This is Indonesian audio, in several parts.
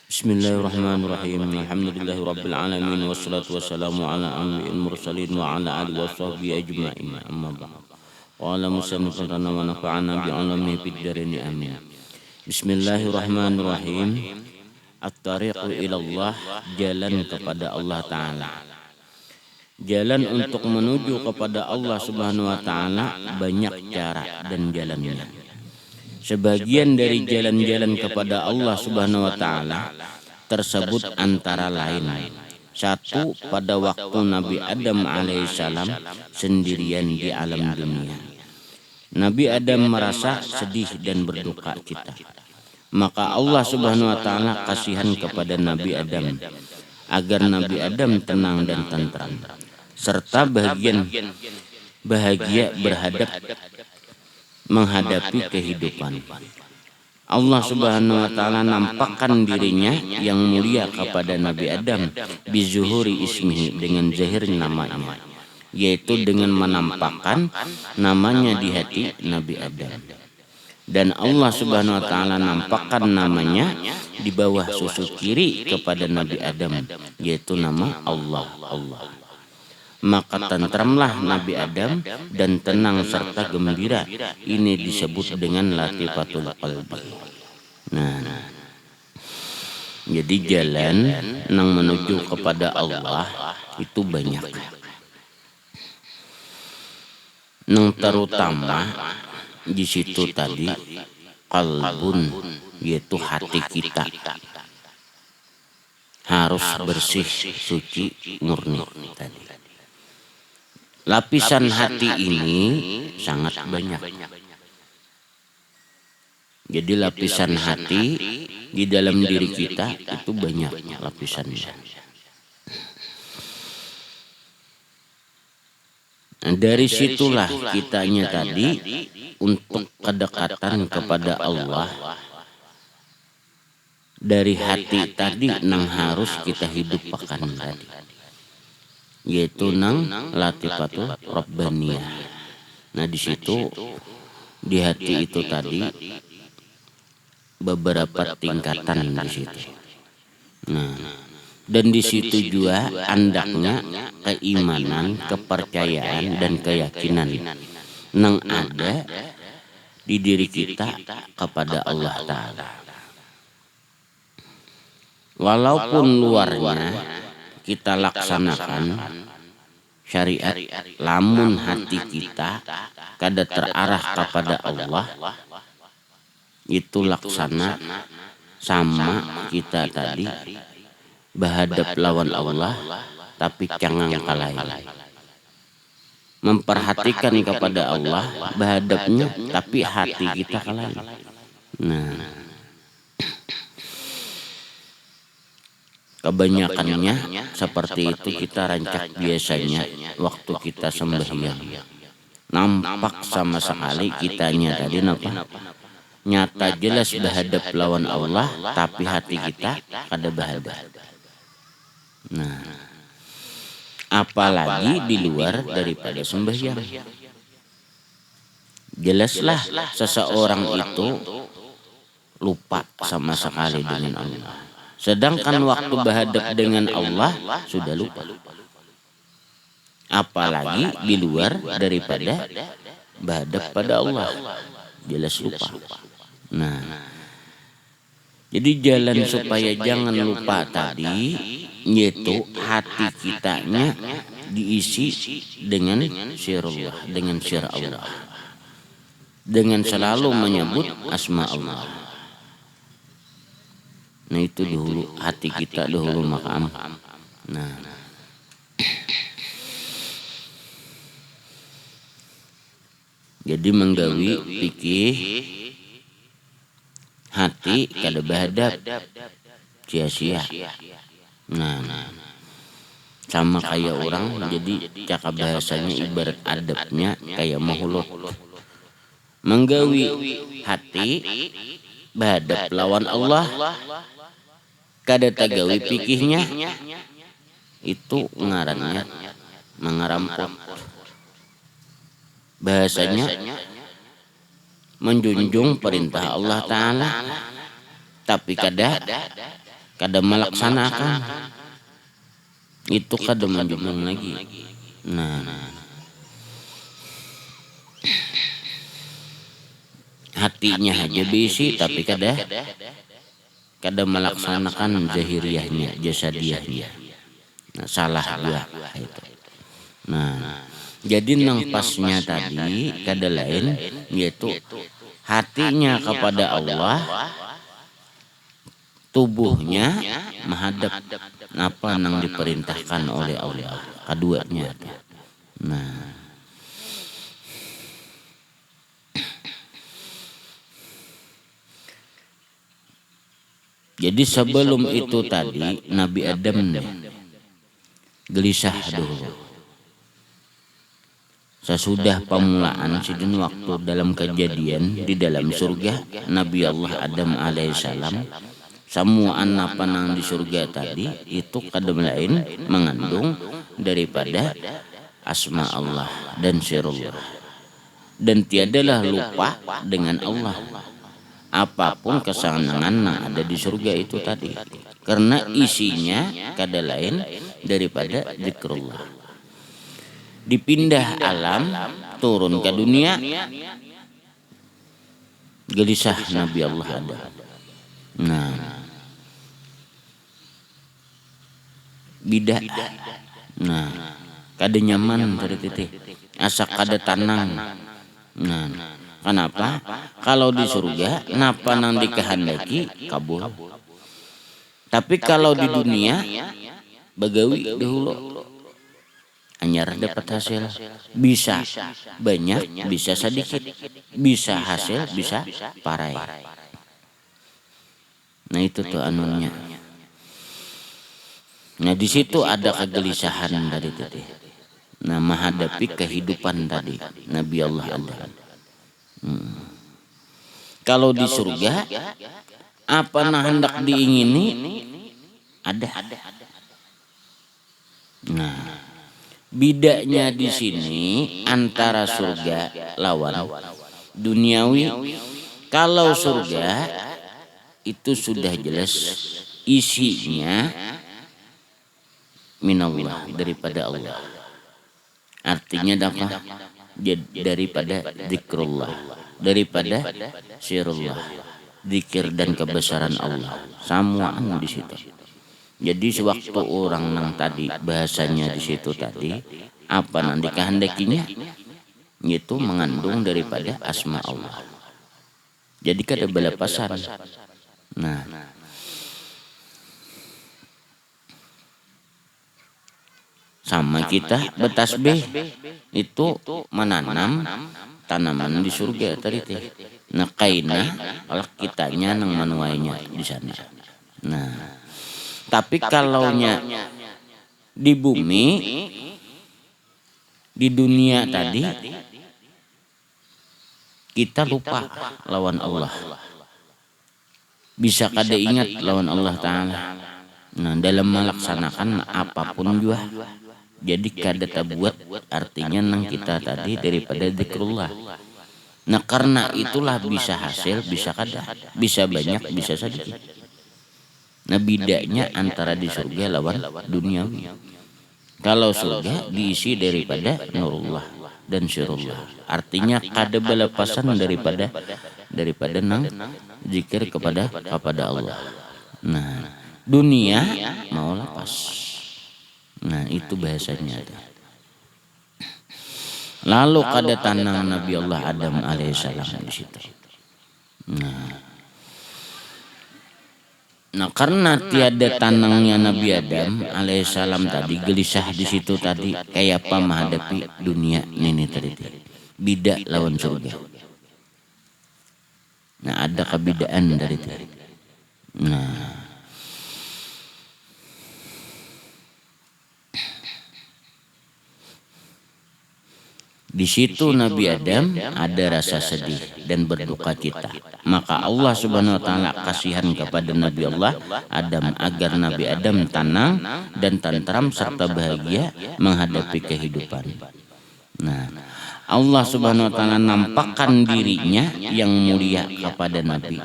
Bismillahirrahmanirrahim. Alhamdulillahirabbil alamin wassalatu wassalamu ala anbiyil mursalin wa ala alihi washabbihi ajmain. Amma ba'd. Qala musannifun wa nafa'ana bi 'ulumi fid dharain amin. Bismillahirrahmanirrahim. At-tariqu ilallah, jalan kepada Allah Ta'ala. Jalan untuk menuju kepada Allah Subhanahu wa Ta'ala banyak cara dan jalannya. Sebagian dari jalan-jalan kepada Allah Subhanahu wa Ta'ala tersebut antara lain: satu, pada waktu Nabi Adam alaihissalam sendirian di alam dunia. Nabi Adam merasa sedih dan berduka cita. Maka Allah Subhanahu wa Ta'ala kasihan kepada Nabi Adam agar Nabi Adam tenang dan tentram serta bahagia menghadapi kehidupan. Allah Subhanahu wa Ta'ala nampakkan dirinya yang mulia kepada Nabi Adam bizuhuri ismihi, dengan zahir namanya, yaitu dengan menampakkan namanya di hati Nabi Adam. Dan Allah Subhanahu wa Ta'ala nampakkan namanya di bawah susu kiri kepada Nabi Adam, yaitu nama Allah. Maka tentramlah Nabi Adam dan tenang serta gembira. Ini disebut dengan latifatul qalbi. Nah, jadi jalan yang menuju kepada Allah itu banyak. Yang terutama di situ tadi qalbun, yaitu hati kita harus bersih, suci, murni tadi. Lapisan hati ini sangat banyak. Jadi lapisan hati di dalam diri kita itu banyak lapisannya. Nah, dari situlah kitanya tadi untuk kedekatan kepada Allah dari hati tadi nang harus kita hidupkan tadi, yaitu nang latifatul rabbaniyah. Nah, di situ di hati itu tadi beberapa tingkatan di situ. Nah, dan di situ juga andaknya keimanan, kepercayaan dan keyakinan yang ada di diri kita kepada Allah Ta'ala. Walaupun luarnya kita laksanakan syariat, lamun hati kita kada terarah kepada Allah, itu laksana sama kita tadi berhadap lawan Allah tapi cangang kalai. Memperhatikan kepada Allah berhadapnya tapi hati kita kalai. Nah, kebanyakannya seperti itu kita rancak biasanya waktu kita sembahyang. Nampak sama sekali kitanya tadi nyata jelas berhadap lawan Allah tapi hati kita kada berhadap. Nah, apalagi di luar daripada sembahyang. Jelaslah seseorang itu lupa sama sekali dengan Allah. Sedangkan waktu berhadap dengan Allah sudah lupa. Apalagi di luar daripada berhadap pada Allah, jelas lupa. Nah, jadi jalan supaya jangan lupa tadi, yaitu hati kitanya diisi dengan sirullah, dengan sir Allah, dengan selalu menyebut asma Allah. Nah, itu dulu hati kita dahulu makam. Nah, jadi menggawi pikir hati kada berhadap sia-sia. Nah, sama kayak orang, jadi cakap bahasanya ibarat adabnya kayak mahuluk. Menggawi hati berhadap lawan Allah kada tagawi pikihnya, itu ngarannya mengarampok. Bahasanya menjunjung perintah Allah Ta'ala tapi kada kada melaksanakan, itu kada menjunjung lagi. Nah, hatinya aja bisi tapi kada melaksanakan zahiriyahnya, jasadiyahnya. Nah, salah dua itu. Nah, jadi nang pasnya tadi kada lain yaitu hatinya kepada Allah, tubuhnya menghadap apa nang diperintahkan oleh Allah, keduanya. Nah, jadi sebelum itu tadi Nabi Adam gelisah dulu. Sesudah pemulaan sidin waktu dalam kejadian di dalam surga Nabi Allah Adam alaihissalam, semua apa nang di surga tadi itu kada lain mengandung daripada asma Allah dan sirullah, dan tiadalah lupa dengan Allah apapun kesenangan yang ada di surga itu tadi, karena isinya kada lain daripada zikrullah. Dipindah alam turun ke dunia, gelisah Nabi Allah ada. Nah, bidah. Nah, kada nyaman dari titik asa kada tanang. Nah, kenapa? Kalau di surga napa nang dikehendaki kabul. Tapi kalau di dunia bagawi dahulu anyar dapat hasil, bisa banyak bisa sedikit, bisa hasil bisa parai. Nah itu tuh anunya. Nah di situ ada kegelisahan dari tadi. Nah menghadapi kehidupan tadi Nabi Allah ada. Kalau di surga apa nah hendak diingini ada. Nah bedanya di sini antara surga lawan duniawi. Kalau surga itu sudah jelas isinya minallah, daripada Allah. Artinya apa? Daripada zikrullah, daripada sirullah, zikir dan kebesaran Allah, semuanya di situ. Jadi sewaktu orang nang tadi bahasanya di situ tadi apa nanti kehendakinya itu mengandung daripada asma Allah. Jadi kada belepasan. Nah, sama kita bertasbih itu menanam tanaman di surga tadi teh. Nah kaina kalau kitanya nang menuainya di sana. Nah, tapi kalaunya di bumi, di dunia tadi, kita lupa lawan Allah. Bisa kada ingat lawan Allah Ta'ala. Nah dalam melaksanakan apapun juga. Jadi kada tabuat artinya nang kita tadi daripada zikrullah. Nah karena itulah bisa hasil, bisa kada, bisa banyak, bisa sedikit. Nah bedanya antara di surga lawan duniawi. Kalau surga diisi daripada nurullah dan sirullah, artinya kada belepasan daripada nang zikir kepada Allah. Nah dunia mau lepas. Nah itu bahasanya. Lalu kada tanang Nabi Allah Adam alaihissalam di situ. Nah karena tiada tanangnya Nabi Adam alaihissalam tadi gelisah di situ tadi kayak apa menghadapi dunia ini tadi beda lawan surga. Nah ada kebedaan dari itu. Nah di situ Nabi Adam ada rasa sedih dan berduka cita. Maka Allah Subhanahu wa taala kasihan kepada Nabi Allah Adam agar Nabi Adam tenang dan tentram serta bahagia menghadapi kehidupan. Nah, Allah Subhanahu wa taala nampakkan dirinya yang mulia kepada Nabi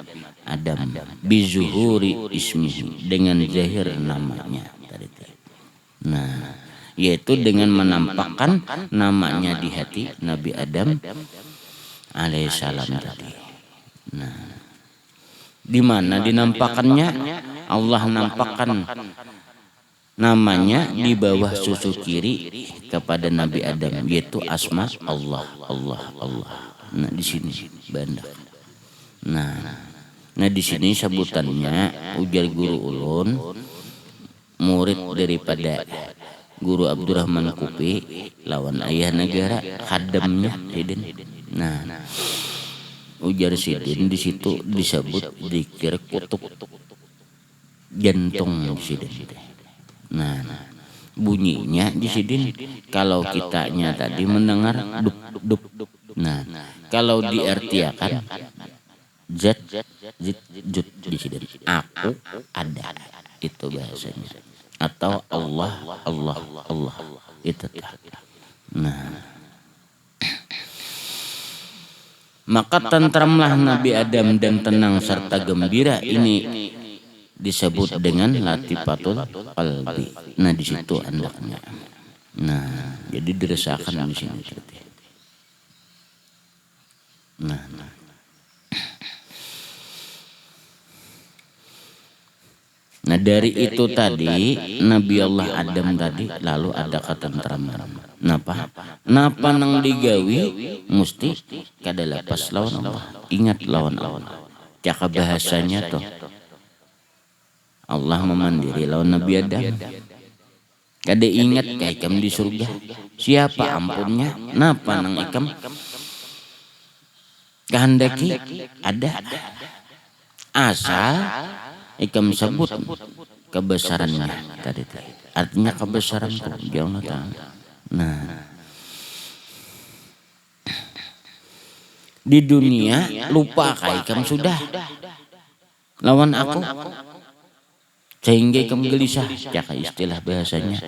Adam bizuhuri ismihi, dengan zahir namanya tadi. Nah, yaitu dengan menampakkan namanya di hati Nabi Adam alaihissalam tadi. Nah, di mana dinampakkannya? Allah nampakkan namanya di bawah susu kiri kepada Nabi Adam, yaitu asma Allah, Allah, Allah. Nah, di sini bandak. Nah di sini sebutannya ujar guru ulun, murid daripada Guru Abdurrahman Kupi lawan ayah negara khadamnya Sidin. Nah, ujar Sidin di situ disebut zikir kutub jantung Sidin. Nah, bunyinya di Sidin kalau kitanya tadi mendengar dup dup. Nah, kalau diartiakan zat zit jut di Sidin, aku ada, itu bahasanya. Atau Allah, Allah, Allah, itu. Nah, maka tentramlah Nabi Adam dan tenang serta gembira, ini disebut dengan latifatul qalbi. Nah, di situ andaknya. Nah, jadi dirasakan di sini. Nah dari itu tadi Nabi Allah Adam tadi lalu ada ketentraman. Napa nang digawi mesti kada lepas lawan Allah. Ingat lawan Allah. Caka bahasanya toh Allah memandiri lawan Nabi Adam. Kada ingat kayak ikam di surga. Siapa ampunnya? Napa nang ikam kehendaki ada. Asal ikam sebut kebesarannya tadi. Artinya kebesaran Allah Ta'ala. Nah, di dunia lupa ikam sudah lawan aku, sehingga ikam gelisah, jaka istilah bahasanya.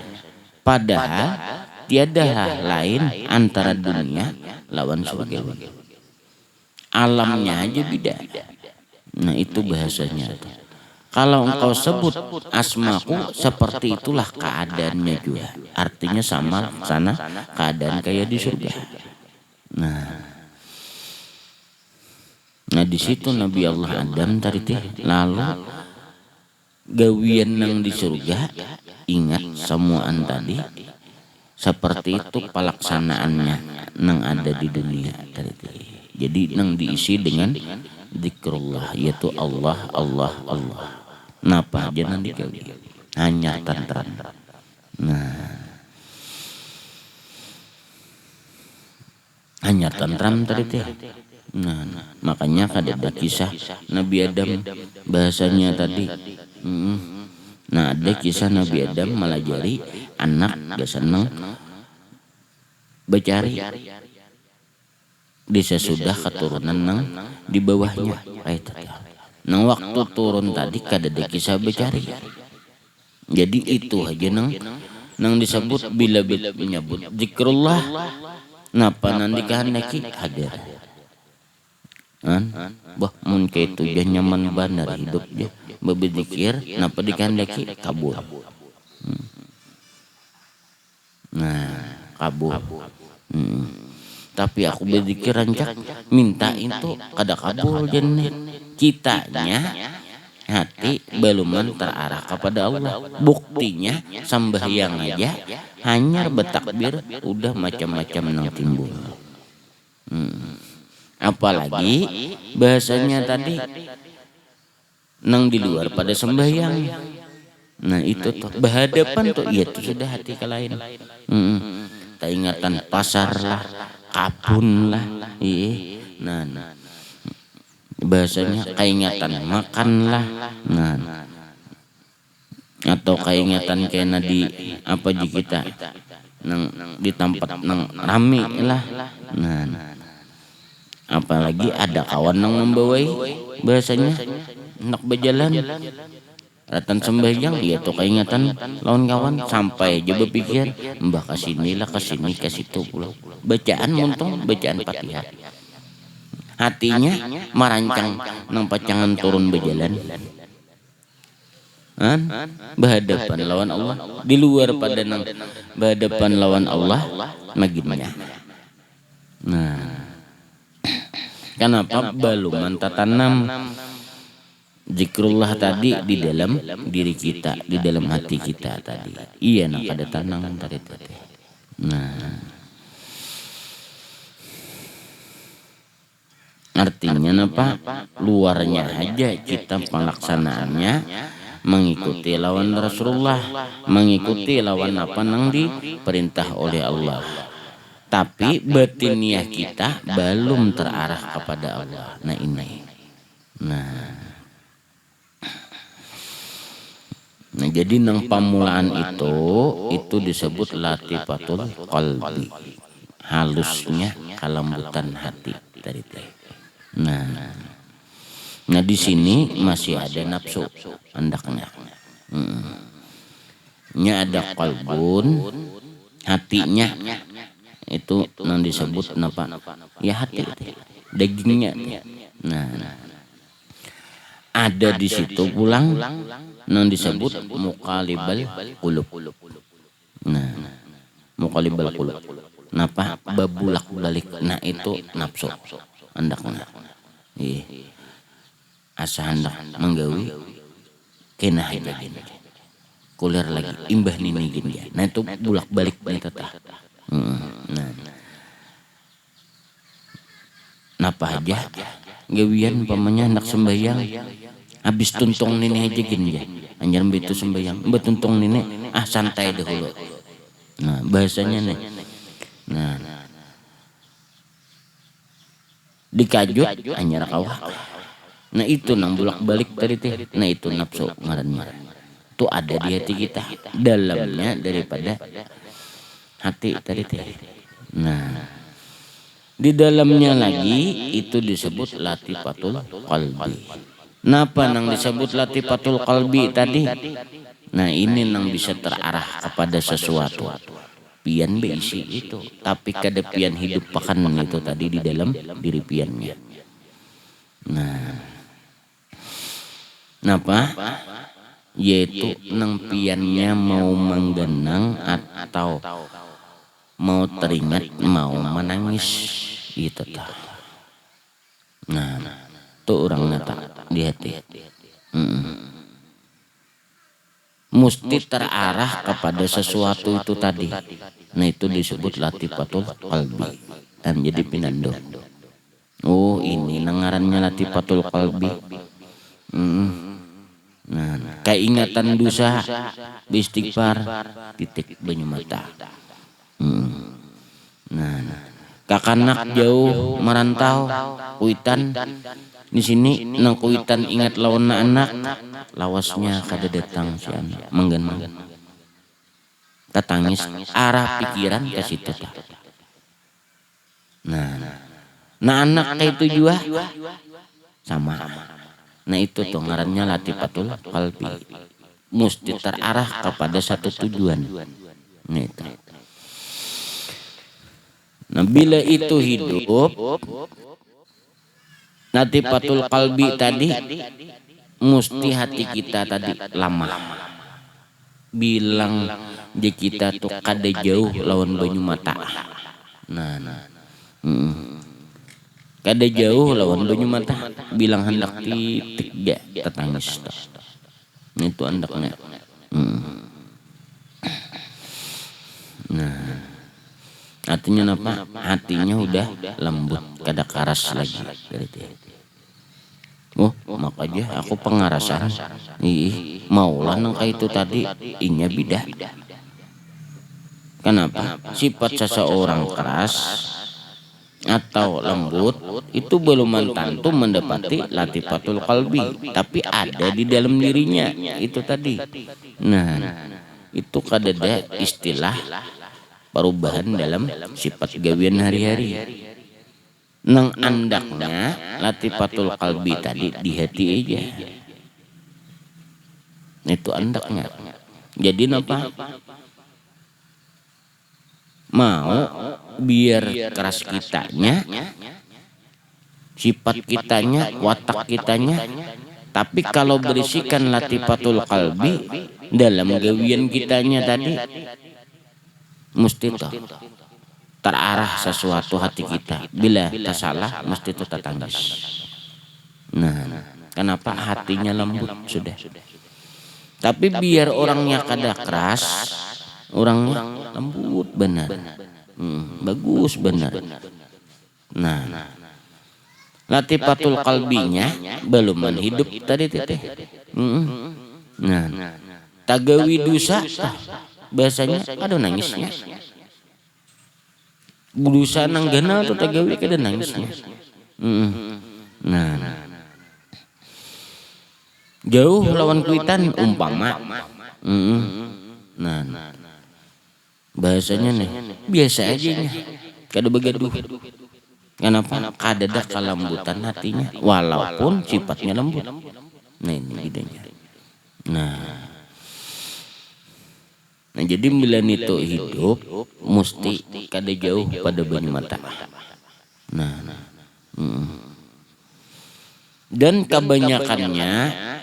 Padahal tiada hal lain antara dunia lawan surga. Alamnya aja beda. Nah itu bahasanya. Kalau engkau sebut asmaku, seperti itulah keadaannya juga. Artinya sama sana keadaan kayak di surga. Nah di situ Nabi Allah Adam tadi lalu gawian nang di surga, ingat semuaan tadi seperti itu pelaksanaannya nang ada di dunia tadi. Jadi nang diisi dengan zikrullah, yaitu Allah, Allah, Allah. Napa aja nanti gawi hanya tantran. Nah, hanya tantram tadi teh. Nah, makanya ada kisah Nabi Adam bahasanya tadi. Nah, ada kisah Nabi Adam melajari anak gak seneng bercari di sesudah keturunan nang di bawahnya. Nang waktu turun tadi kada ada kisah bercari. Jadi itu aja nang disebut bila menyebut zikrullah. Napa nanti kehendaki hadir. Bah mun kaitu dia nyaman benar hidup dia berzikir, napa dikehendaki kabul. Nah, kabul. Tapi aku berzikir rancak minta itu kada kabul jennya. Kitanya hati beluman terarah kepada Allah. Buktinya sembahyang aja hanya bertakbir udah macam-macam nang timbul. Apalagi bahasanya tadi nang di luar pada sembahyang. Nah itu tuh berhadapan tuh itu sudah hati ke lain. Ingatan pasar lah, kabun lah, nah bahasanya keingatan makan lah, nah atau keingatan kena di apa di kita, nang di tempat nang rame lah, nah apalagi ada kawan nang membawai bahasanya nak berjalan, Ratan sembahyang ya tuh keingatan lawan kawan sampai aja berpikir mbah kesinilah kesini ke situ pulau. Bacaan muntong bacaan Fatihah. Hatinya merancang nang pacangan turun berjalan. Berhadapan lawan Allah di luar pada nang berhadapan lawan Allah maginnya. Nah, kenapa baluman tatanam zikrullah tadi di dalam diri kita, di dalam hati kita tadi. Iya nak ada tanang tadi. Nah, artinya apa? Luarnya aja kita pelaksanaannya mengikuti lawan Rasulullah, mengikuti lawan apa nang diperintah oleh Allah. Tapi batiniah kita belum terarah kepada Allah. Nah ini. Nah jadi nang pamulaan itu disebut latifatul qalbi, halusnya kelembutan hati tadi. Nah di sini masih ada nafsu hendaknya. Nya ada qalbun, hatinya itu nang disebut napa? Ya hati, dagingnya. Nah ada di situ pulang nang disebut muqallibal qulub. Nah, muqallibal qulub. Napa? Babulak balik. Nah itu nafsu hendakna. Asa hendak menggawi kenah jadi. Kuler lagi imbah nini gini. Nah itu bulak balik nih tetah. Nah. Napa aja gawian pamannya hendak sembahyang habis tuntong nini aja gini ya. Anjar begitu sembahyang, betuntong nini santai dahulu. Nah, bahasanya nih. Nah. Dikajut anjar kawah. Nah, itu nang bolak-balik tadi teh. Nah, itu nafsu ngarannya. Itu ada di hati kita, dalamnya daripada hati tadi teh. Nah, di dalamnya lagi itu disebut latifatul qalbi. Napa nang disebut latifatul qalbi tadi? Nah ini nang bisa terarah kepada sesuatu. Pian beisi itu, tapi kada pian hidup pakan itu tadi di dalam diri piannya. Nah, napa? Yaitu nang piannya mau menggenang atau mau teringat, mau menangis itu tah. Nah, tuh orang nata di hati. Mesti terarah kepada sesuatu itu tadi. Nah itu disebut latifatul qalbi dan jadi pinando. Oh ini nangarannya latifatul qalbi. Nah, keingatan dosa, istighfar, titik banyu mata. Nah, kakanak jauh merantau, kuitan di sini nang kuitan ingat lawan anak, lawasnya kada datang si anak, menggen. Tatangis arah pikiran ke situ. Nah anak kayak itu juga sama. Nah itu tuh ngarannya latifatul qalbi. Mesti terarah kepada satu tujuan. Nah itu. Nah bila itu hidup, latifatul qalbi tadi mesti hati kita tadi lama. Bilang di kita tuh kada jauh lawan banyu mata. Kada jauh lawan banyu mata. Bilang hendak titik dia tetangis. Itu hendaknya. Nah, artinya apa? Hatinya udah lembut, kada karas lagi. Oh, makanya aku pengarasan. Maulah nang kayak itu tadi inya bidah. Kenapa? Sifat seseorang keras atau lembut itu belum tentu mendapati latifatul qalbi, tapi ada di dalam dirinya itu tadi. Nah, itu kada ada istilah perubahan dalam sifat gawian hari-hari. Nang andaknya latifatul qalbi tadi di hati aja. Itu andaknya. Jadi napa? Mau biar keras kitanya, sifat kitanya, watak kitanya, tapi kalau berisikan latifatul qalbi dalam gawian kitanya tadi, mesti toh terarah sesuatu hati kita. Bila tak salah, mesti itu tertangis. Nah, kenapa hatinya lembut sudah. Tapi biar orangnya kada keras, orangnya lembut benar. Bagus benar. Nah, latifatul qalbinya belum hidup tadi teteh. Nah, tagawi dosa bahasanya ada nangisnya. Dosa nang ganal tuh tagawi kada nangisnya. Nah, jauh lawan kuitan umpama. Nah, bahasanya nih biasa aja nya, kada begaduh. Kenapa? Kada kelembutan hatinya, walaupun sifatnya lembut. Nah ini bedanya. Nah jadi bila itu hidup, mesti kada jauh pada banyu mata. Dan kebanyakannya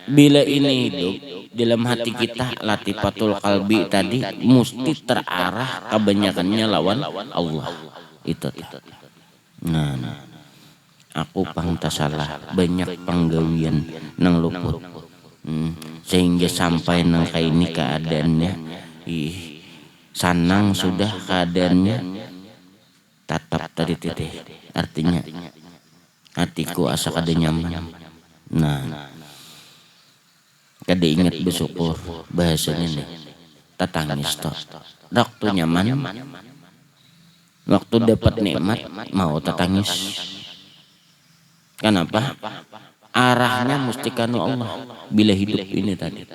bila ini hidup dalam hati kita, latifatul qalbi tadi mesti terarah kebanyakannya lawan Allah. Itu. Nah, aku pang salah banyak panggawian nang luput. Sehingga sampai nang kaini keadaannya, sanang sudah keadaannya, tatap tadi teteh. Artinya hatiku asa kada nyaman. Nah, kada ingat bersyukur bahasanya nih. Tatangis toh. Waktu nyaman, waktu dapat nikmat mau tatangis. Kenapa? Arahnya mesti kanu Allah bila hidup ini tadi.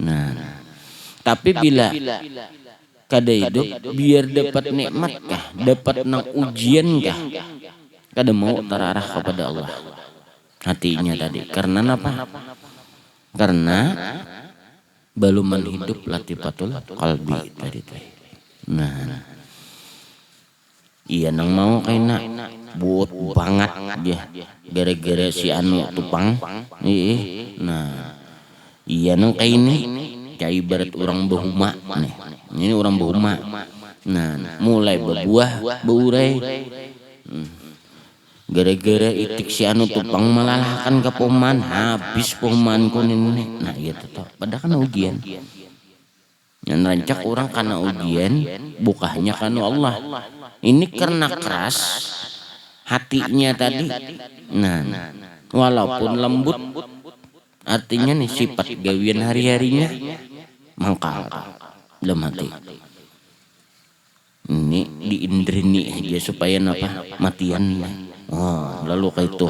Nah, tapi bila kada hidup, biar dapat nikmat kah, dapat nang ujian kah, kada mau terarah kepada Allah hatinya tadi. Karena apa? Karena belum hidup latifatul qalbi tadi. Nah, iya nang mau kaina buat banget dia gara-gara si anu tupang. Nah, iya nang kaini kayak ibarat orang behuma nih. Ini orang behuma. Nah, mulai berbuah, berurai. Gara-gara itik si anu tupang melalahkan ke poman, habis pomanku ini. Nah iya tuh, padahal kan ujian. Yang rancak orang karena ujian, bukahnya karena Allah. Ini karena keras hatinya tadi. Nah, walaupun lembut, artinya nih sifat gawian hari-harinya mangkal dalam hati. Ini diindrini aja supaya apa? Matian. Oh, lalu kayak itu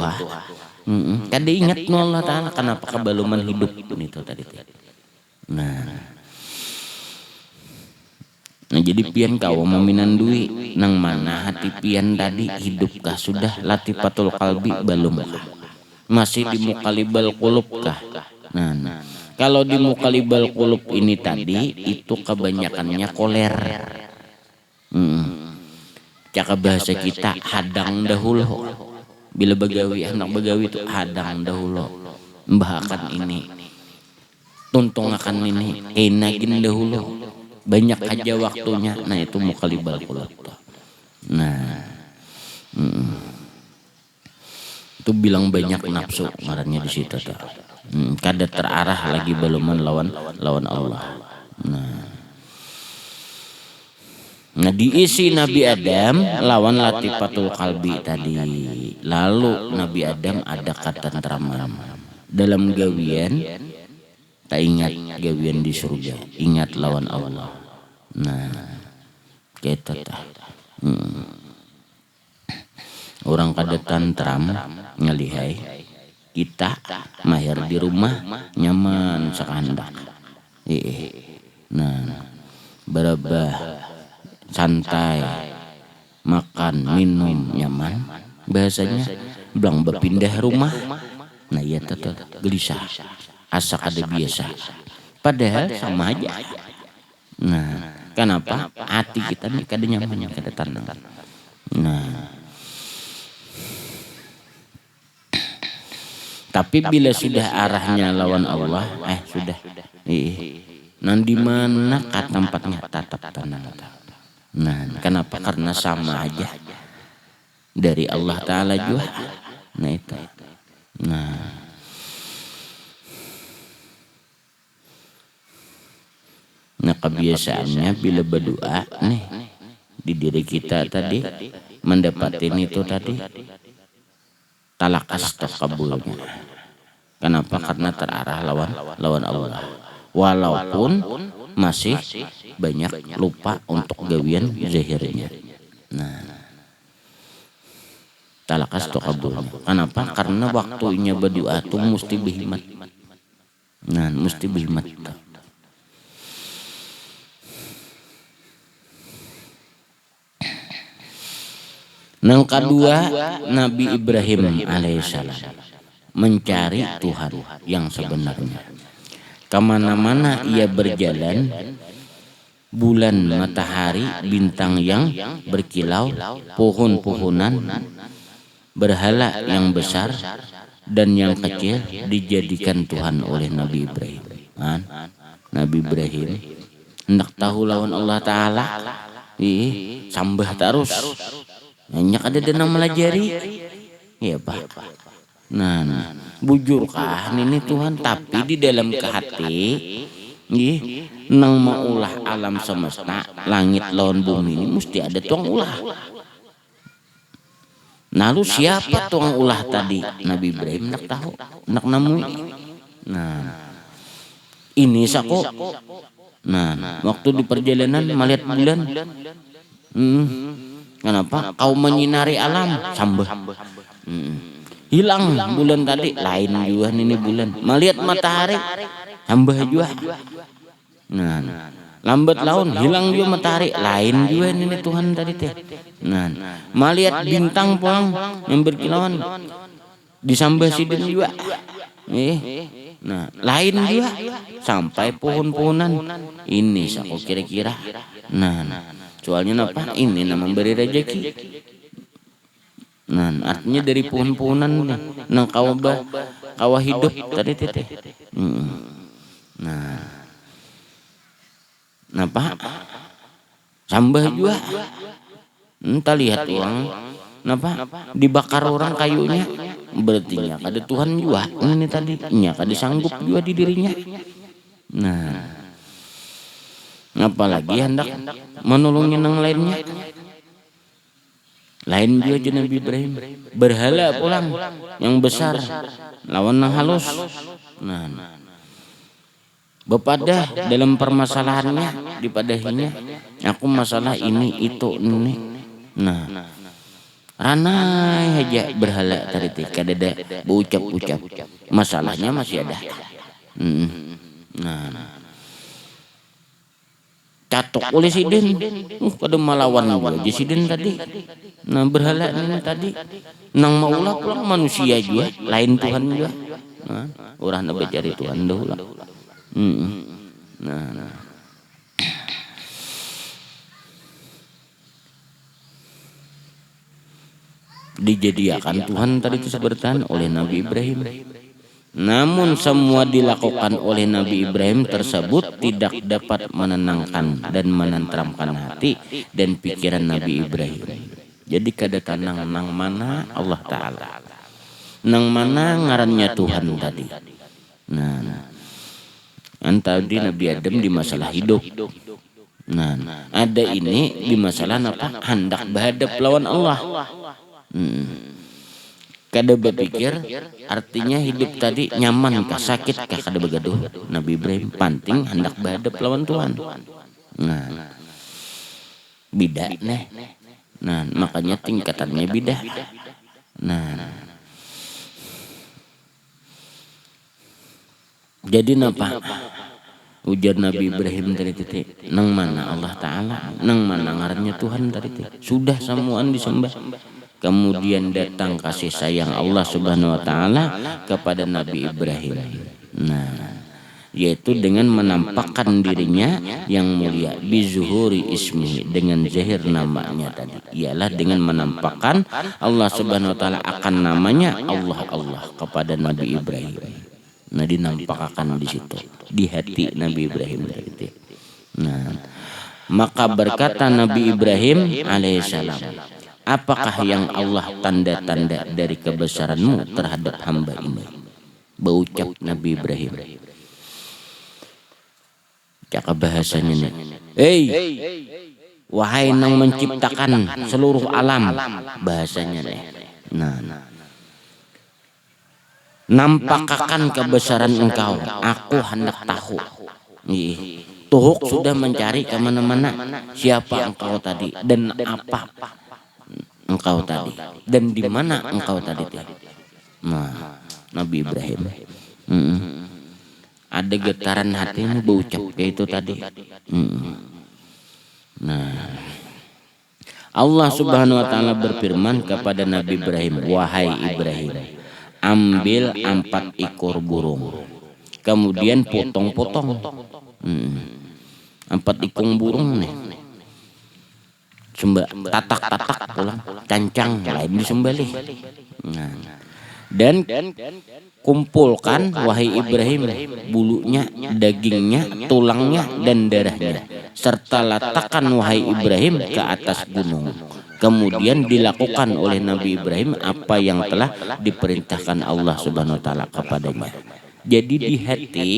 kada ingat no Allah Ta'ala kenapa kebaluman hidup itu tadi. Nah, jadi pian kau meminan dui nang mana hati pian tadi hidupkah sudah latifatul qalbi belum masih di mukalibal qulub kah? Nah, kalau di mukalibal qulub ini tadi itu kebanyakannya koler. Cakap bahasa kita hadang dahulu. Bila begawi anak begawi itu hadang dahulu. Mbahkan ini, tuntung akan ini, kenagin dahulu. Banyak aja waktunya. Nah itu mukalibal qulub. Nah, itu bilang banyak nafsu marahnya di situ tuh. Kada terarah lagi beluman lawan Allah. Nah diisi Nabi Adam lawan latifatul qalbi tadi. Lalu Nabi Adam ada ketentraman dalam gawian. Tak ingat gawian di surga, ingat lawan Allah. Nah kita orang kada tantram ngelihai kita mahir di rumah nyaman sekandak. Nah berabah santai, makan, minum, nyaman. Bahasanya belang berpindah rumah. Nah iya tetap gelisah. Asa kada biasa. Padahal sama aja. Nah, kenapa? Hati kita nih kada nyaman, kada tenang. Nah, tapi bila sudah arahnya lawan Allah, sudah. Nan di mana tempatnya tetap tenang. Nah, kenapa? Karena sama aja dari Allah Ta'ala juga. Nah itu. Nah kebiasaannya bila berdoa nih di diri kita tadi mendapatin itu tadi talakas takabulnya. Kenapa? Karena terarah lawan Allah. Walaupun masih banyak lupa untuk gawian zahirnya. Nah, talakas takabulnya. Kenapa? Karena waktunya berdoa tuh mesti berhikmat. Nah, mesti berhikmat. Yang kedua, Nabi Ibrahim alaihissalam mencari Tuhan yang sebenarnya. Kemana-mana ia berjalan, bulan, matahari, bintang yang berkilau, pohon-pohonan, berhala yang besar dan yang kecil dijadikan Tuhan oleh Nabi Ibrahim. Nabi Ibrahim hendak tahu lawan Allah Ta'ala, sambah terus. Banyak ada dana melajari, ya Pak. Nah, bujurkah ini Tuhan, tapi di dalam hati, nang maulah alam semesta, langit lawan bumi ini mesti ada tuang ulah. Lalu siapa tuang ulah tadi? Nabi Ibrahim nak tahu, nak namui. Nah, ini sako. Nah, waktu di perjalanan melihat bulan. Kenapa? Kau menyinari alam, sambah. Hilang bulan tadi, lain juga ini bulan. Melihat matahari, sambah juga. Nah, lambat laun hilang juga matahari, lain juga ini Tuhan tadi teh. Nah, melihat bintang pulang yang berkilauan, disambah sidin juga. Nah, lain juga sampai pohon-pohonan. Ini aku kira-kira. Nah, soalnya apa? Ini nama memberi rezeki. Nah, artinya dari pohon-pohonan nih, nang kawah hidup tadi tete. Nah, napa? Sambah juga. Entah lihat orang, napa? Dibakar orang kayunya, berarti nya kada Tuhan juga. Ini tadi, nya kada sanggup juga di dirinya. Nah, apalagi hendak menolongin yang lainnya. Lain juga Nabi Ibrahim berhala pulang yang besar lawan yang halus. Nah, bepadah dalam permasalahannya dipadahinya, aku masalah ini itu ini. Nah, ranai aja berhala tadi kada ada berucap-ucap, masalahnya masih ada. Nah, catok oleh sidin, kada melawan juga di sidin tadi. Nah, berhala ini tadi, nang maulah pulang manusia juga, lain Tuhan juga. Nah, orang nak bercari Tuhan dahulu. Nah. Dijadikan Tuhan tadi disebutkan oleh Nabi Ibrahim. Namun semua dilakukan oleh Nabi Ibrahim tersebut tidak dapat menenangkan dan menenteramkan hati dan pikiran Nabi Ibrahim. Jadi kada tenang nang mana Allah Ta'ala, nang mana ngarannya Tuhan tadi. Nah, tadi Nabi Adam di masalah hidup. Nah, ada ini di masalah apa? Hendak berhadap lawan Allah. Kada berpikir artinya hidup tadi nyaman kah, sakit kah, kada begaduh. Nabi Ibrahim panting hendak berhadap lawan Tuhan. Nah, bida nih. Nah, makanya tingkatannya bida. Nah, jadi napa? Ujar Nabi Ibrahim tadi titik, nang mana Allah Ta'ala, nang mana ngarannya Tuhan tadi titik. Sudah semuaan disembah. Kemudian datang kasih sayang Allah Subhanahu wa Ta'ala kepada Nabi Ibrahim. Nah, yaitu dengan menampakkan dirinya yang mulia bizuhuri ismi, dengan zahir namanya tadi, ialah dengan menampakkan Allah Subhanahu wa taala akan namanya Allah kepada Nabi Ibrahim. Nah, dinampakkan di situ di hati Nabi Ibrahim tadi. Nah, maka berkata Nabi Ibrahim alaihissalam, apakah yang Allah tanda-tanda dari kebesaranmu terhadap hamba ini? Berucap Nabi Ibrahim. Cakap bahasanya nih. Wahai nang menciptakan seluruh alam, bahasanya nih. Nah, nampakkan kebesaran engkau, aku hendak tahu. Tuhuk sudah mencari kemana-mana siapa engkau tadi dan apa engkau tadi dan di mana engkau tadi. Nah, Nabi Ibrahim ada getaran hatinya berucap kayak itu tadi. Nah, Allah Subhanahu wa taala berfirman kepada Nabi Ibrahim, wahai Ibrahim, ambil 4 ekor burung, kemudian potong-potong 4 ekor burung nih, tatak-tatak pulang, cancang lain disembelih. Nah, dan kumpulkan wahai Ibrahim bulunya, dagingnya, tulangnya dan darahnya, serta letakkan wahai Ibrahim ke atas gunung. Kemudian dilakukan oleh Nabi Ibrahim apa yang telah diperintahkan Allah Subhanahu wa taala kepadanya. Jadi di hati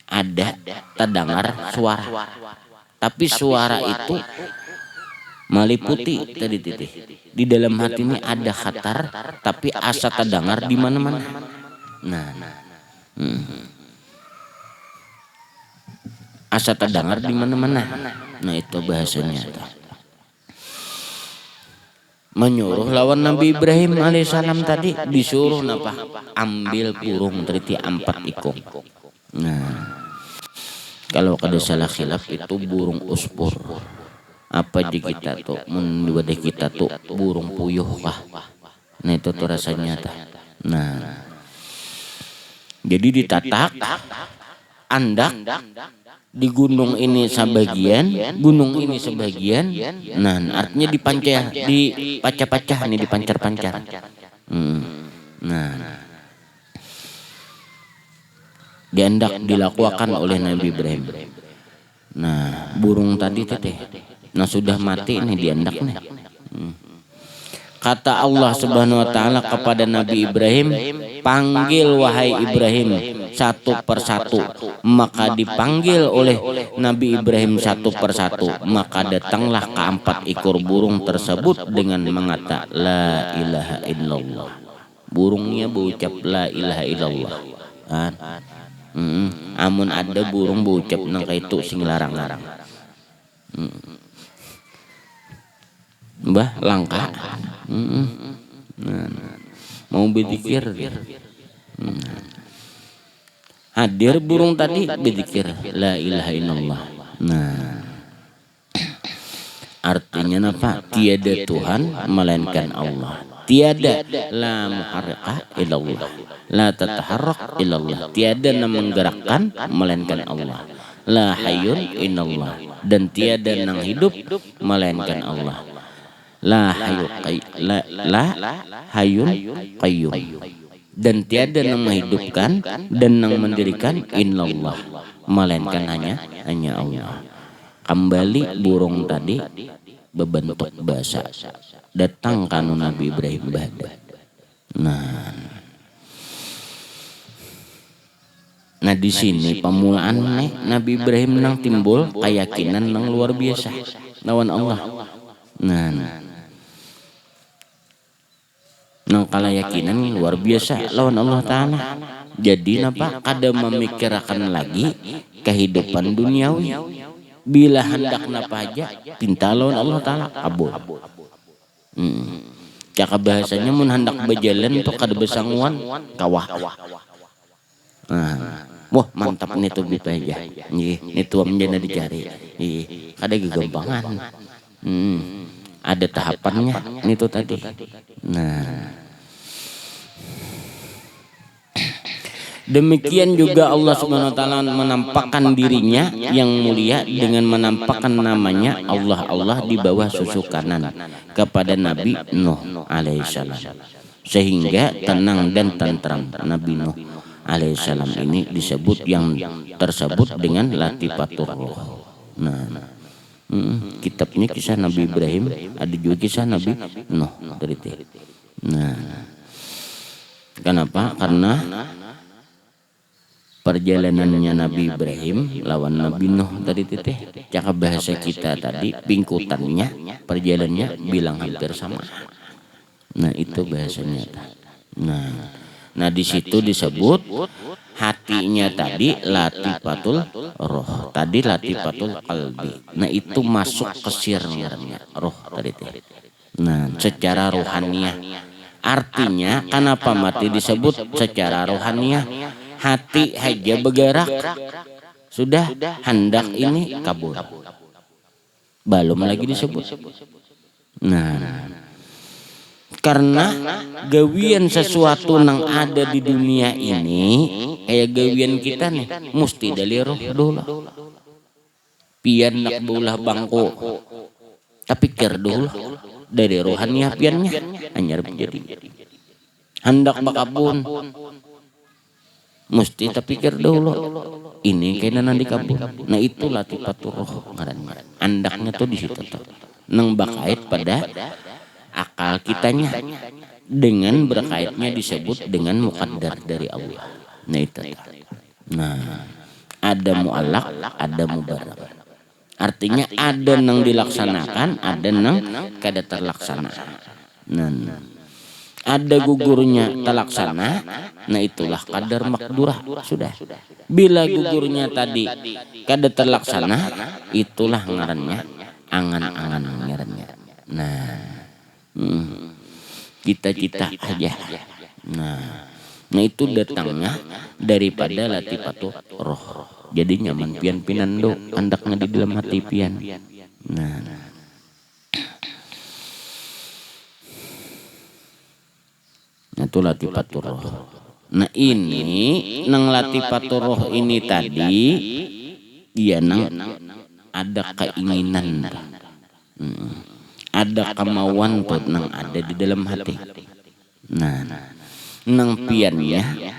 ada terdengar suara, tapi suara itu meliputi tadi titik. Di dalam hati ini ada khatar, tapi asa terdengar di mana-mana. Nah, asa terdengar di mana-mana. Nah, itu bahasanya. Menyuruh lawan Nabi Ibrahim alaihissalam tadi, disuruh napa? Ambil burung teriti 4 ekor. Nah, kalau kada salah khilaf itu burung uspur. Apa di kita tuh menurut kita tuh burung puyuh kah? Nah, itu tuh rasanya tah. Nah, jadi ditatak andak di gunung ini sebagian, gunung ini sebagian. Nah, artinya dipacah-pacah nih, dipancar-pancar. Nah, diandak dilakukan oleh Nabi Ibrahim. Nah, burung tadi teh, nah sudah mati nih diandak nih. Kata Allah Subhanahu wa taala kepada Nabi Ibrahim, panggil wahai Ibrahim satu persatu. Maka dipanggil oleh Nabi Ibrahim satu persatu, maka datanglah ke 4 ekor burung tersebut dengan mengata la ilaha illallah. Burungnya berucap la ilaha illallah. Amun ada burung berucap nang kaitu sing larang-larang. Mbah langka. Mau berzikir. Hadir burung tadi berzikir la ilaha illallah. Nah, artinya apa? Tiada Tuhan melainkan Allah. Tiada la muharrika illallah. La tataharrak illallah. Tiada yang menggerakkan melainkan Allah. La hayyun illallah. Dan tiada yang hidup melainkan Allah. La hayyun qayyum. Dan tiada yang menghidupkan dan yang mendirikan illallah, melainkan hanya Allah. Kembali burung tadi berbentuk basa, datang kanu Nabi Ibrahim bada. Nah di sini pemulaan Nabi Ibrahim nang timbul keyakinan nang luar biasa lawan Allah. Nang keyakinan luar biasa lawan Allah Ta'ala. Jadi napa kada memikirkan lagi kehidupan duniawi. Bila hendak napa aja tinta lawan Allah Ta'ala kabul. Cakap bahasanya mun hendak berjalan tuh kada besanguan kawah. Wah mantap nih tuh gitu aja. Itu menjadi dicari. Kada gegampangan. Ada tahapannya itu tadi. Nah, Demikian juga Allah Subhanahu wa taala menampakkan dirinya yang mulia dengan menampakkan namanya Allah di bawah susu kanan kepada Nabi Nuh alaihissalam, sehingga tenang dan tentram. Nabi Nuh alaihissalam ini disebut yang tersebut dengan latifatur roh. Kitabnya kisah Nabi Ibrahim, ada juga kisah Nabi Nuh dari teh. Kenapa? Karena perjalanannya Nabi Ibrahim lawan Nabi Nuh tadi teh, cakap bahasa kita tadi pingkutannya perjalanannya bilang hampir sama. Nah itu bahasanya. Nah di situ disebut hatinya tadi latifatul roh, tadi latifatul qalbi. Nah itu masuk ke sirnya roh tadi teh. Nah secara rohaniah, artinya kenapa mati disebut secara rohaniah? Hati aja bergerak sudah hendak ini kabur, belum lagi disebut. Nah karena gawian sesuatu yang ada di dunia ini kayak gawian kita nih mesti dari roh dulu. Pian nak bulah bangko tapi ker dulu dari rohaniah piannya hanya menjadi hendak bakabun mesti tapi pikir dulu ini kayaknya nanti kabur. Nah itu latifatur roh ngarannya. Andaknya tuh di situ tuh nang bakait pada akal kitanya, dengan berkaitnya disebut dengan muqaddar dari Allah. Nah itu. Nah ada mu'allaq, ada mubarrak. Artinya ada nang dilaksanakan, ada nang kada terlaksana. Nah ada gugurnya terlaksana, nah itulah kadar makdurah sudah. Bila gugurnya tadi kada terlaksana, itulah ngarannya angan-angan ngarannya. Nah, cita-cita aja. Nah itu datangnya daripada latifatul roh. Jadi nyaman pian pinando, andaknya di dalam hati pian. Itu latifatur roh. Nah ini nang latifatur roh ini tadi dia nang ada keinginan, ada kemauan tuh nang ada di dalam hati. Nah nang piannya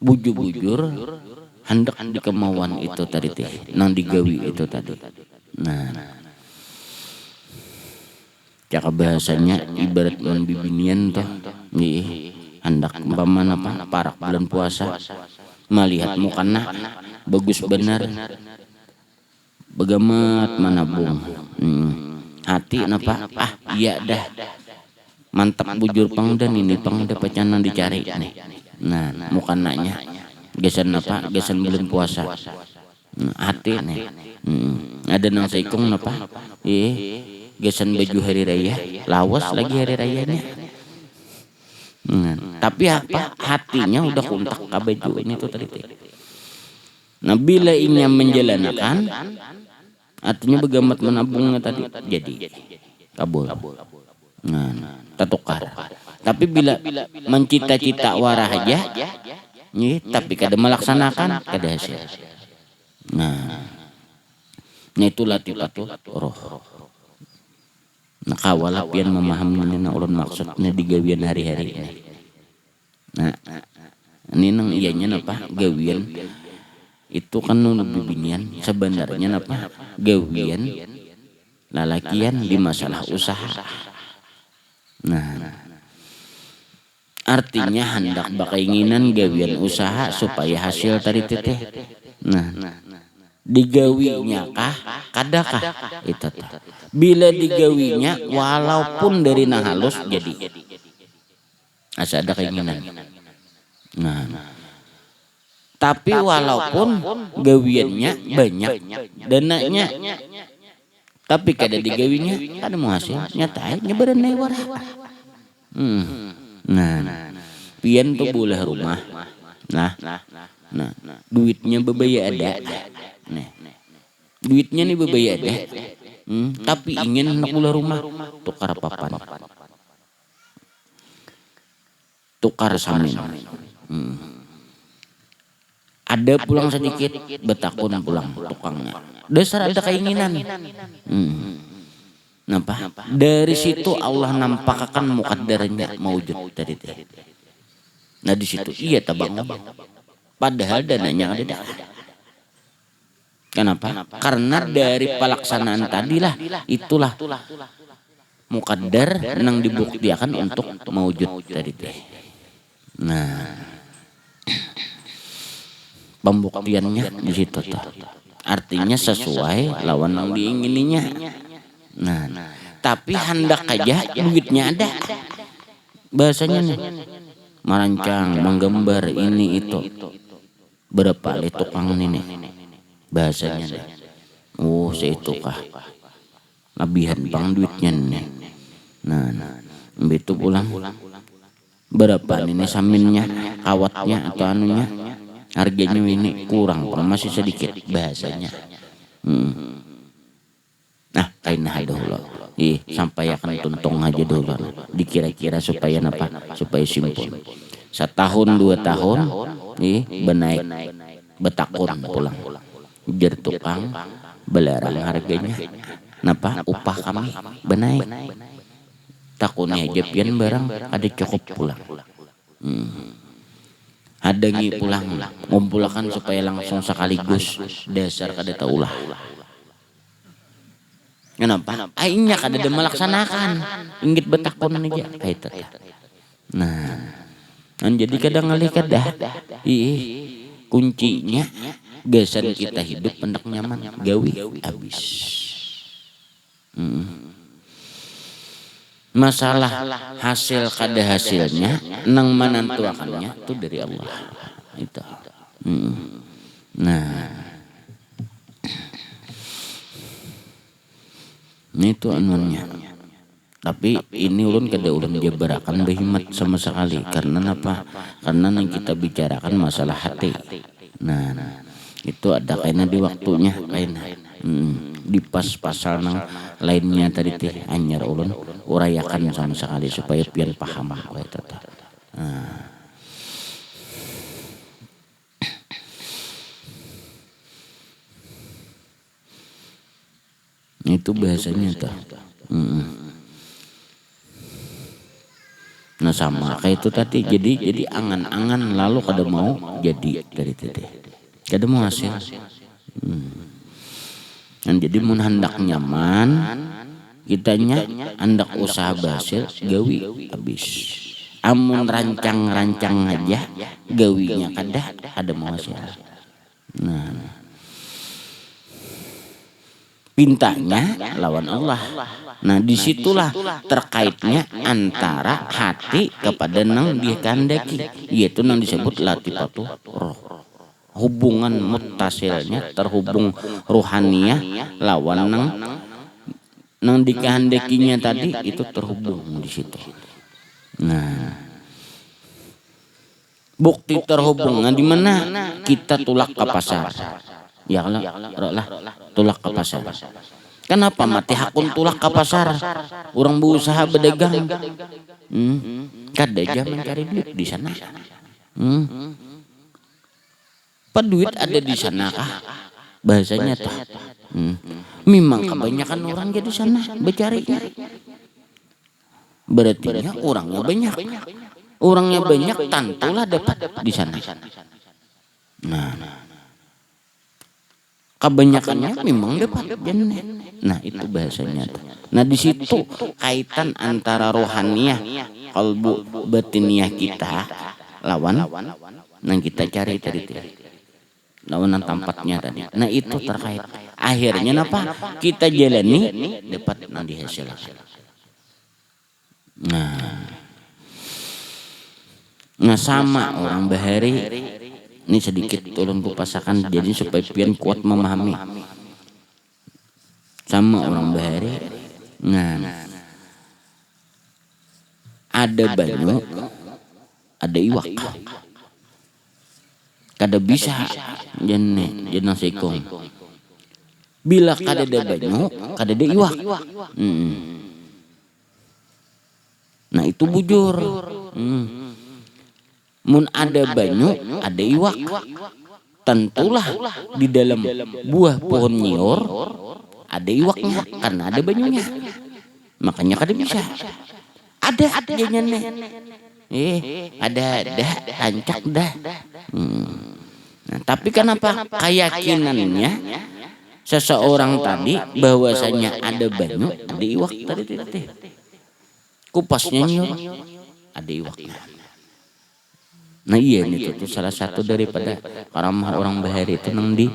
bujur-bujur hendak di kemauan itu tadi teh nang digawi itu tadi. Nah cakap bahasanya ibarat non bibinian toh. Nih, hendak umpamana apa parak bulan puasa melihat mukana bagus benar begamat manabung hati napa iya dah mantap bujur pangdan ini pangda pacanan dicari nih. Nah mukananya gesan apa gesan bulan puasa hati nih ada nang saikong napa gesan baju hari raya lawas lagi hari rayanya. Tapi apa hatinya udah kuntak ke baju ini tuh tadi. Nah bila ingin menjalankan artinya begamat menabungnya tadi jadi kabul. Nah tertukar. Tapi bila mencita-cita warah aja tapi kada melaksanakan kada hasil. Nah itu latifatul roh. Nah kawala pian memahaminya na ulun maksudnya di gawian hari-hari ini. Nah ini nang iyanya napa gawian itu kan nunu bibinian sebenarnya napa gawian lalakian di masalah usaha. Nah artinya hendak bakeinginan gawian usaha supaya hasil tadi teteh. Nah digawinya kah kadakah itu tuh. Bila digawinya walaupun dari nah halus jadi asa ada keinginan. Nah tapi walaupun gawiannya banyak dananya tapi kada digawinya kada mau hasil nyata nyebaran warah. Nah pian tuh boleh rumah. Nah duitnya bebaya ada. Nah, duitnya nih bebaya ada. Tapi ingin nak ulah rumah tukar papan. Tukar samin. Ada pulang sedikit, betakun pulang tukangnya. Dasar ada keinginan. Nampak? Dari situ Allah nampakkan mukaddarnya maujud dari itu. Nah di situ iya tabang. Padahal dananya ada. Kenapa? Karena dari pelaksanaan tadilah itulah mukaddar nang dibuktikan untuk maujud dari itu. Nah, pembuktiannya di situ tuh. Artinya sesuai lawan yang diingininya. Nah, tapi hendak aja duitnya ada. Bahasanya nih, merancang, menggambar ini itu. Berapa le tukang ini nih? Bahasanya nih. Oh, seitu kah? Lebihan bang duitnya nih. Nah, itu pulang. Berapa ini saminnya, kawatnya atau anunya? Harganya ini kurang, masih sedikit bahasanya. Nah, kain dulu. Sampai akan tuntung aja dulu. Dikira-kira supaya apa? Supaya simpul. 1 tahun 2 tahun, benaik betakun pulang. Jer tukang belarang harganya. Napa? Upah kami benaik. Takutnya aja pian barang ada cukup pulang. Ada ngi pulang ngumpulkan supaya langsung sekaligus dasar kada taulah. Kenapa? Ainya kada ada melaksanakan inggit betakun aja itu. Nah, jadi kadang ngalih kadah. Kuncinya gasan kita hidup pendak nyaman gawi habis. Masalah hasil kada hasilnya nang menentukannya itu dari Allah itu. Nah, itu anuannya. Tapi ini ulun kada ulun jabarakan behimat sama sekali karena apa? Karena yang kita bicarakan masalah hati. Nah, itu ada kainan di waktunya kainan. Di pasal nang lainnya tadi teh anyar ulun urayakan sama sekali supaya pian paham kaya itu. Itu bahasanya tuh. Nah sama kayak itu tadi jadi angan-angan lalu kada mau jadi dari tadi. Kada mau hasil. Dan jadi mun hendak nyaman kitanya hendak usaha basil gawi habis. Amun rancang-rancang aja gawinya kada mau hasil. Nah, pintanya lawan Allah. Nah disitulah terkaitnya antara hati kepada nang dikehendaki, yaitu nang disebut latifatu roh. Hubungan muttasilnya terhubung ruhaniyah lawan nang dikehendakinya tadi itu terhubung di situ. Nah, bukti terhubungnya di mana kita tulak ke pasar. Ya lah, tulak ke pasar. Kenapa mati hakun tulak ke pasar? Orang berusaha berdagang. Kada aja mencari duit di sana. Duit ada di sana kah? Bahasanya tuh. Memang kebanyakan orang jadi sana bercari. Berarti orangnya banyak. Orangnya banyak tentulah dapat di sana. Nah, kebanyakannya memang dapat jannah. Nah, itu bahasanya tuh. Nah, di situ kaitan antara rohaniyah, kalbu batiniyah kita lawan yang kita cari tadi. Lawanan tempatnya tadi. Nah itu terkait. Akhirnya apa? Kita jalani dapat nanti hasil. Nah sama orang bahari. Ini sedikit tolong kupasakan jadi supaya pian kuat memahami. Sama orang bahari. Nah, ada banyu, ada iwak. Kada bisa jeneng sekong. Bila kada ada banyu, kada ada iwak. Nah itu bujur. Mun ada banyu, ada iwak. tentulah di dalam buah pohon nyior ada iwaknya karena ada banyunya. Makanya kada bisa. Ada jajannya. Ada dah, hancak dah. Nah, tapi kenapa keyakinannya seseorang tadi bahwasanya ada banyu, ada iwak tadi teh. Kupasnya nyior, ada iwaknya. Nah iya ini tuh salah satu daripada karamah orang bahari itu nang di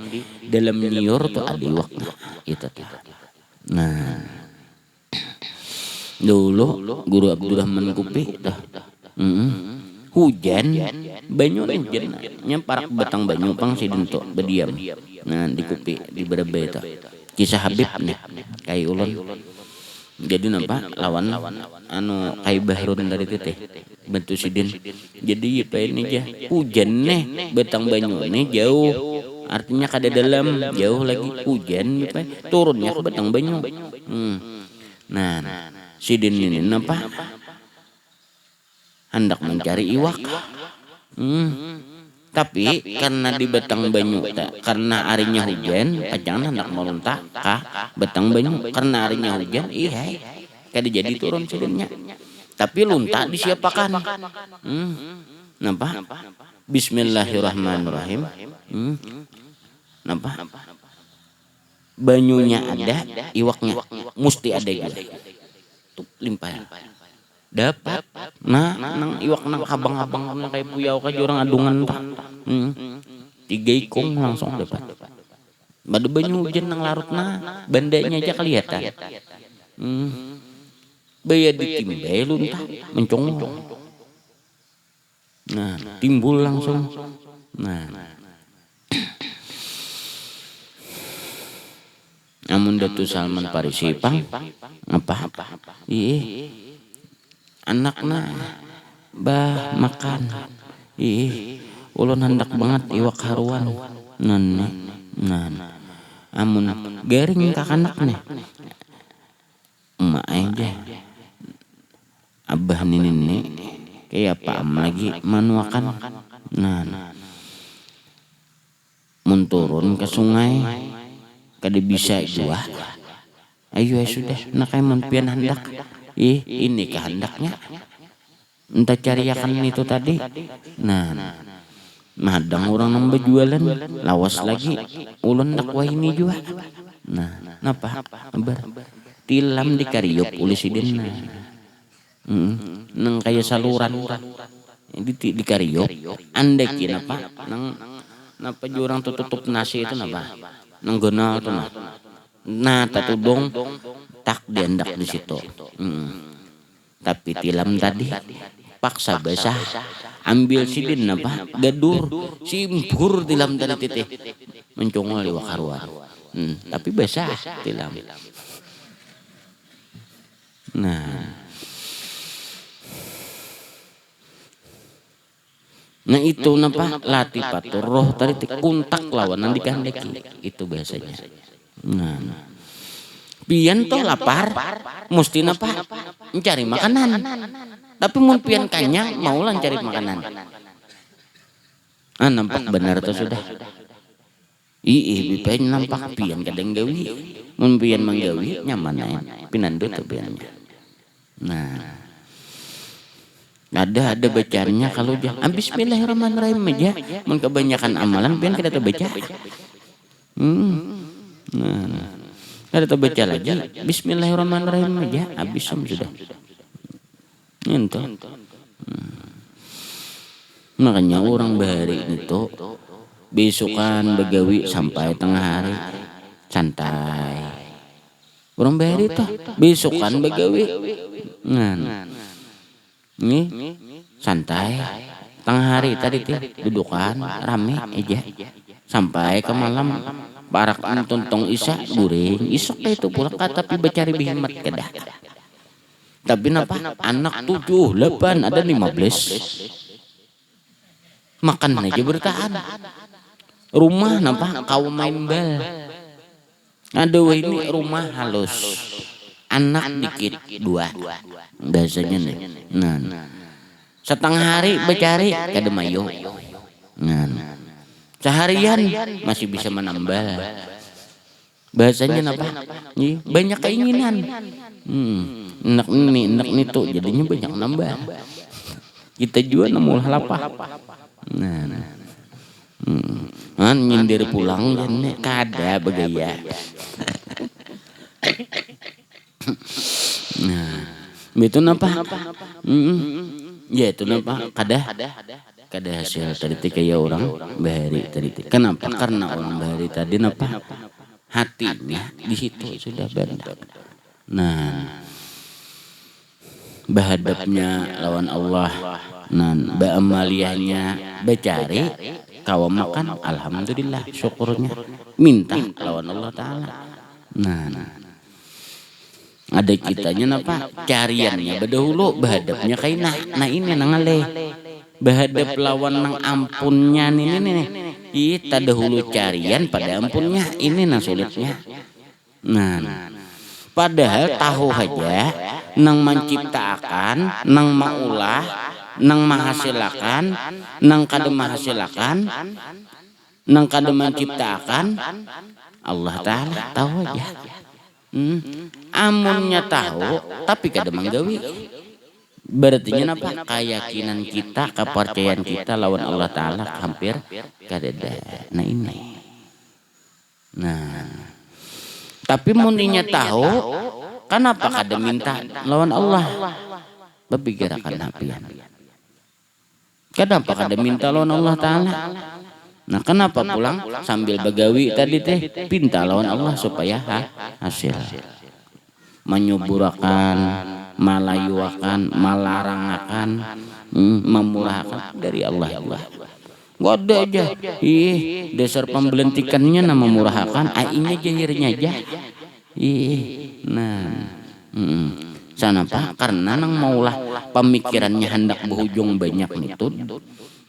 dalam nyior tuh ada iwaknya. Itu tuh. Nah dulu Guru Abdurrahman Kupi dah. Hujan banyu hujan nyemparak batang banyu pang sidin tuh berdiam. Nah di Kupi di Berebe itu kisah Habib nih kayak ulun. Jadi nampak lawan anu kayak bahrun dari teh bentuk sidin. Jadi apa ini aja hujan nih batang banyu nih jauh artinya kada dalam jauh lagi hujan apa turunnya ke batang banyu. Nah sidin ini nampak hendak mencari iwak. Tapi karena di batang banyu karena arinya hujan kacang hendak meluntak kah batang banyu karena arinya hujan kada jadi turun sidinnya tapi luntak disiapakan. Nampak Bismillahirrahmanirrahim. Nampak banyunya ada iwaknya mesti ada juga tuh limpah dapat. Nah nang iwak nang abang-abang nang kayak puyau ka orang adungan tak. 3 ikung langsung dapat. Badu banyu hujan nang larut na bandanya aja kelihatan. Baya ditimbay luntah mencongol. Nah timbul langsung. Nah amun Datu Salman Farisi pang apa anakna bah makan ulun hendak banget iwak haruan nah amun garing kakanak nih emak aja abah nini kayak apa am lagi manuakan. Nah mun turun ke sungai kada bisa jua ayo sudah nak mun pian hendak ini kehendaknya entah cariakan itu tadi. Nah madang orang nang berjualan lawas lagi ulun nak wah ini juga. Nah napa bar tilam di kariop uli sidin nang kaya saluran di kariop andeki napa nang napa jurang tutup nasi itu napa nang gona tuh nah tatudong tak diandak di situ. Tapi tilam tadi paksa basah ambil sidin apa gadur simpur tilam tadi titih mencongol di wakaruan. Tapi basah tilam. Nah itu napa latifatur roh tadi kuntak lawanan dikandeki itu biasanya. Nah pian toh lapar mesti napa mencari makanan. Tapi mun pian kanyang mau lan cari makanan. Nampak benar tuh sudah. Bipain nampak pian kadang gawi. Mun pian manggawi nyaman pinando tuh piannya. Nah ada bacaannya kalau jangan Bismillahirrahmanirrahim aja. Mun kebanyakan amalan pian kada terbaca. Kada terbaca lagi Bismillahirrahmanirrahim aja habis sudah. Itu. Makanya orang bahari itu besokan begawi sampai tengah hari santai. Orang bahari itu besokan begawi. Nih santai tengah hari tadi dudukan rame aja sampai ke malam. Barak tontong isa guring isok itu pula tapi bacari bihimat kedah. Tapi napa anak 7, 8 ada 15 makan aja bertahan. Rumah napa kau main bal. Aduh ini rumah halus. Anak dikit 2 biasanya nih. Setengah hari bacari kada mayo. Seharian masih bisa menambah. Bahasanya apa? Banyak keinginan. Enak ini tuh jadinya banyak nambah. Kita juga nemu lapah. Nyindir pulang dan kada begaya. Itu napa? Ya itu napa? Kada hasil tadi kayak orang bahari tadi. Kenapa? Karena orang bahari tadi napa? Hatinya di situ sudah bandak. Bahadapnya lawan Allah. Ba'amaliyahnya becari kawa makan, alhamdulillah syukurnya minta lawan Allah Ta'ala. Ada kitanya napa cariannya bedahulu bahadapnya kayak ini nangaleh bahadap lawan nang ampunnya nih kita dahulu carian pada ampunnya ini nang sulitnya. Padahal tahu aja nang menciptakan, nang maulah, nang mahasilakan, nang kada mahasilakan, nang kada menciptakan Allah Ta'ala tahu aja. Amunnya tahu tapi kada menggawi. Berarti apa? Keyakinan kita, kepercayaan kita lawan Allah Ta'ala hampir kada ada. Ini. Tapi muninya tahu, kenapa kada minta lawan Allah? Berpikir akan hapian. Kenapa kada minta lawan Allah Ta'ala? Kenapa pulang sambil begawi tadi teh pinta lawan Allah supaya hasil. Menyuburakan, malayuakan, malarangakan, memurahkan dari Allah. Gak ada aja. Dasar pembelentikannya nama memurahkan, ainya jahirnya aja. Sana pak, karena nang maulah pemikirannya hendak berujung banyak itu.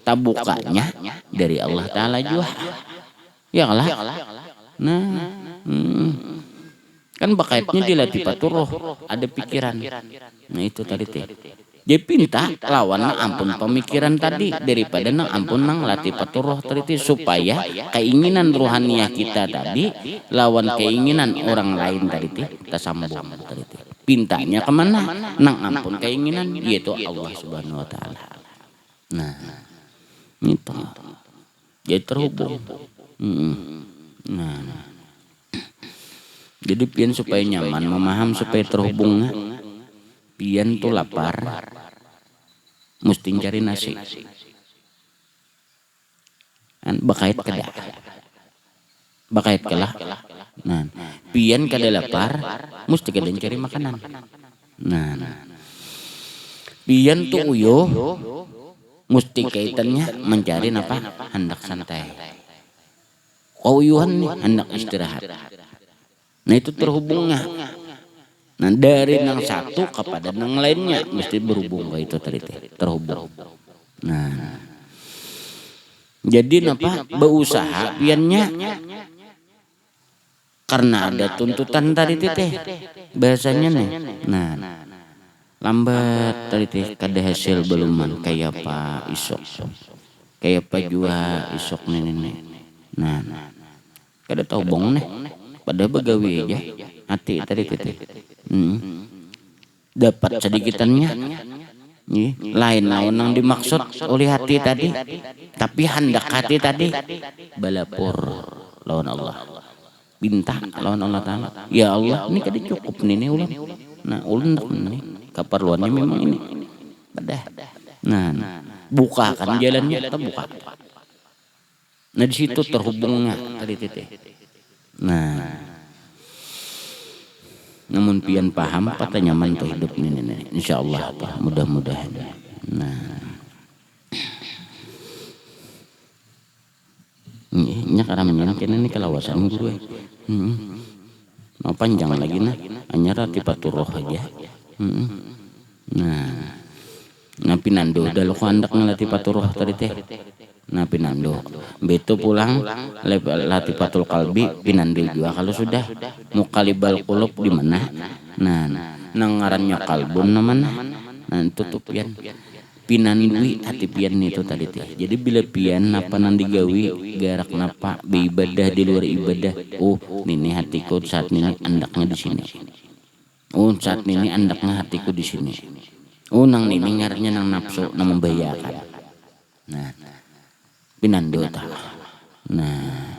Tabukanya dari Allah Ta'ala juga. Ya lah. Kan bakaitnya dilatih paturuh, ada pikiran. Itu tadi teh. Jadi pinta lawan ampun pemikiran tadi daripada nang ampun nang latih paturuh tadi supaya keinginan rohaniah kita tadi lawan keinginan orang lain tadi teh tersambung tadi teh. Pintanya kemana? Nang ampun keinginan yaitu Allah Subhanahu Wa Ta'ala. Itu jadi terhubung. Jadi pian supaya nyaman memaham supaya terhubung. Pian tuh lapar mesti cari nasi bakait kada bakait kalah. Pian kada lapar mesti kada cari makanan. Pian tuh uyuh mesti kaitannya mencari apa? Hendak santai. Kauyuhan nih hendak istirahat. Itu terhubungnya. Dari nang satu kepada nang lainnya mesti berhubung kayak itu tadi terhubung. Jadi apa? Berusaha piannya karena ada tuntutan tadi teh bahasanya nih. Lambat tadi teh kada hasil beluman kayak apa isok. Kayak apa juga isok nenek. Kada tahu bong nih. Pada begawi aja hati tadi teh. Dapat sedikitannya. Lain lawan yang dimaksud oleh hati tadi. Tapi hendak hati tadi balapur lawan Allah. Bintah lawan Allah Ta'ala. Ya Allah, ini kada cukup nih ulang. Ulang nih keperluannya memang ini. Padah. Bukakan jalannya atau buka. Di situ terhubungnya tadi teh. Namun pian paham pata nyaman tuh hidup ini insyaallah mudah-mudahan. Nya karamnya kene ini kelawasan guru. Mau panjang lagi anyar tipaturoh aja. Pinando dalu ko andak ngalati paturoh tadi teh. Pinando beto pulang latifatul kalbi pinando juga kalau sudah mukalibal qulub di mana nang ngarannya kalbun namanya tutup yan pinandui hati pian itu tadi teh. Jadi bila pian napa nan digawi garak napa beribadah di luar ibadah. Oh, ini hatiku saat ini andaknya di sini. Oh, saat ini andaknya hatiku di sini. Oh, nang ini ngarnya nang nafsu nang membahayakan. Nah, pinando ta. Nah,